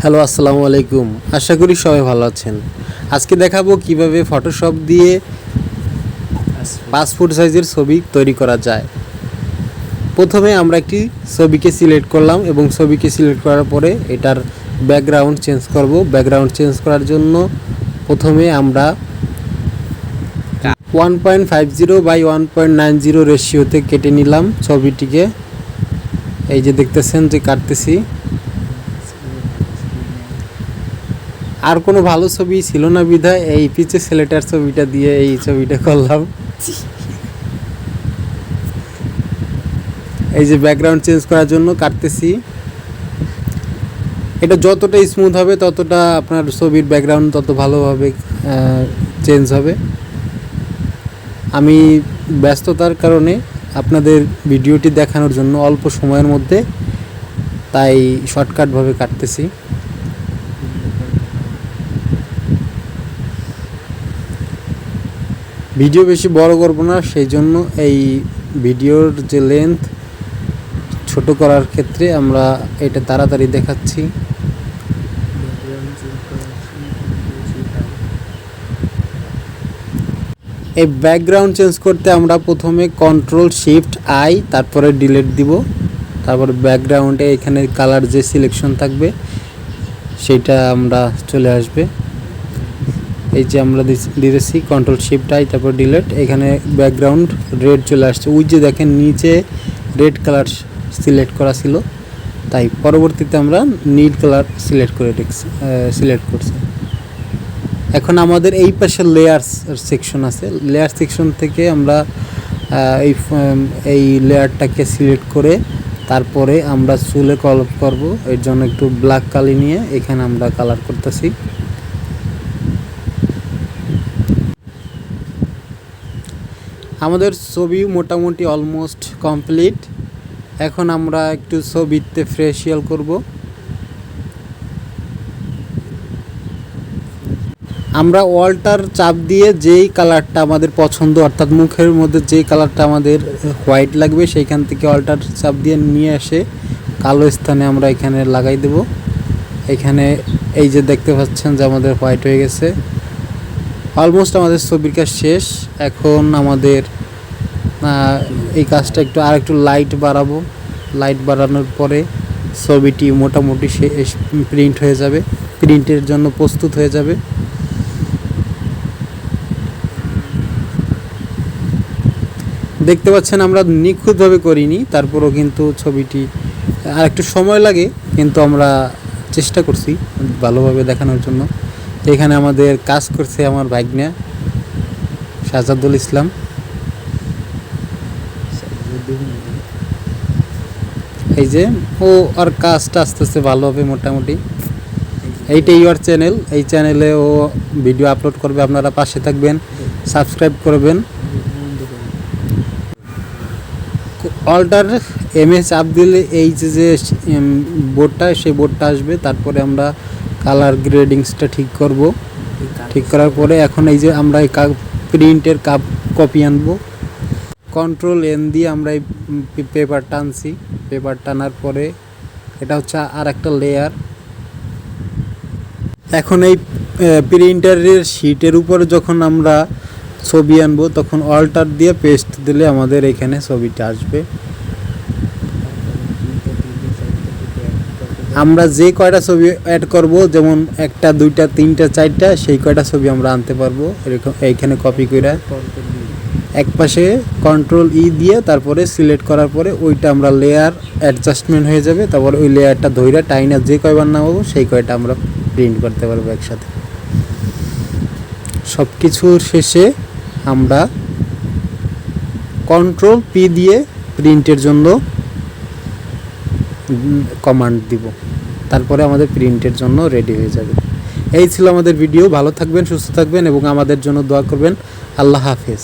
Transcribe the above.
Hello, আসসালামু আলাইকুম। আশা করি সবাই ভালো আছেন। আজকে দেখাবো কিভাবে ফটোশপ দিয়ে পাসপোর্ট সাইজের ছবি তৈরি করা যায়। প্রথমে আমরা একটি ছবিকে সিলেক্ট করলাম এবং ছবিকে সিলেক্ট করার পরে এটার ব্যাকগ্রাউন্ড চেঞ্জ করব। ব্যাকগ্রাউন্ড চেঞ্জ করার জন্য প্রথমে আমরা 1.50 বাই 1.90 রেশিওতে কেটে নিলাম ছবিটিকে। এই যে দেখতেছেন যে কাটতেছি। আর কোনো ভালো ছবি ছিল না বিধায় এই পিছে ছেলেটার ছবিটা দিয়ে এই ছবিটা করলাম। এই যে ব্যাকগ্রাউন্ড চেঞ্জ করার জন্য কাটতেছি। এটা যতটা স্মুথ হবে ততটা আপনার ছবির ব্যাকগ্রাউন্ড তত ভালোভাবে চেঞ্জ হবে। আমি ব্যস্ততার কারণে আপনাদের ভিডিওটি দেখানোর জন্য অল্প সময়ের মধ্যে তাই শর্টকাটভাবে কাটতেছি। ভিডিও বেশি বড় করব না, সেই জন্য এই ভিডিওর যে লেন্থ ছোট করার ক্ষেত্রে আমরা এটা তাড়াতাড়ি দেখাচ্ছি। এই ব্যাকগ্রাউন্ড চেঞ্জ করতে আমরা প্রথমে Ctrl+Shift+I তারপরে ডিলিট দিব। তারপর ব্যাকগ্রাউন্ডে এখানে কালার যে সিলেকশন থাকবে সেটা আমরা চলে আসবে। এই যে আমরা দিয়েছি Ctrl+Shift+I তারপর ডিলিট। এখানে ব্যাকগ্রাউন্ড রেড চলে আসছে। ওই যে দেখেন নিচে রেড কালার সিলেক্ট করা ছিল, তাই পরবর্তীতে আমরা নীল কালার সিলেক্ট করছি। এখন আমাদের এই পাশে লেয়ার্স সেকশন আছে। লেয়ার সেকশন থেকে আমরা এই লেয়ারটাকে সিলেক্ট করে তারপরে আমরা চুলে কালার করব। এর জন্য একটু ব্ল্যাক কালি নিয়ে এখানে আমরা কালার করতেছি। আমাদের ছবি মোটামুটি অলমোস্ট কমপ্লিট। এখন আমরা একটু ছবিতে ফেসিয়াল করব। আমরা অল্টার চাপ দিয়ে যেই কালারটা আমাদের পছন্দ, অর্থাৎ মুখের মধ্যে যেই কালারটা আমাদের হোয়াইট লাগবে সেইখান থেকে অল্টার চাপ দিয়ে নিয়ে এসে কালো স্থানে আমরা এখানে লাগাই দেব। এখানে এই যে দেখতে পাচ্ছেন যে আমাদের হোয়াইট হয়ে গেছে। অলমোস্ট আমাদের ছবির কাজ শেষ। এখন আমাদের এই কাজটা একটু লাইট বাড়াবো। লাইট বাড়ানোর পরে ছবিটি মোটামুটি প্রিন্ট হয়ে যাবে, প্রিন্টের জন্য প্রস্তুত হয়ে যাবে। দেখতে পাচ্ছেন আমরা নিখুঁতভাবে করিনি, তারপরও কিন্তু ছবিটি আর একটু সময় লাগে, কিন্তু আমরা চেষ্টা করছি ভালোভাবে দেখানোর জন্য। এখানে আমাদের কাজ করছে আমার ভাগ্না সাজাদুল ইসলাম। এই যে ও আর কাজটা আস্তে আস্তে ভালো হবে মোটামুটি। এইটাই ওর চ্যানেল, এই চ্যানেলে ও ভিডিও আপলোড করবে। আপনারা পাশে থাকবেন, সাবস্ক্রাইব করবেন। অল্টার এমএ চাপ দিলে এই যে বোর্ডটা, সেই বোর্ডটা আসবে। তারপরে আমরা কালার গ্রেডিংসটা ঠিক করব। ঠিক করার পরে এখন এই যে আমরা এই প্রিন্টের কপি আনবো। Ctrl+N দিয়ে আমরা এই পেপার টানছি। পেপার টানার পরে এটা হচ্ছে আর একটা লেয়ার। এখন এই প্রিন্টারের শিটের উপরে যখন আমরা ছবি আনবো তখন অল্টার দিয়ে পেস্ট দিলে আমাদের এখানে ছবিটা আসবে। আমরা যে কয়টা ছবি অ্যাড করব, যেমন 1, 2, 3, 4, সেই কয়টা ছবি আমরা আনতে পারবো। এরকম এইখানে কপি করে এক পাশে Ctrl+E দিয়ে তারপরে সিলেক্ট করার পরে ওইটা আমরা লেয়ার অ্যাডজাস্টমেন্ট হয়ে যাবে। তারপরে ওই লেয়ারটা ধইরা টাইনা যে কয়বার নামাবো সেই কয়টা আমরা প্রিন্ট করতে পারবো একসাথে। সব কিছুর শেষে আমরা Ctrl+P দিয়ে প্রিন্টের জন্য কমান্ড দিব। তারপরে আমাদের প্রিন্টের জন্য রেডি হয়ে যাবে। এই ছিল আমাদের ভিডিও। ভালো থাকবেন, সুস্থ থাকবেন এবং আমাদের জন্য দোয়া করবেন। আল্লাহ হাফেজ।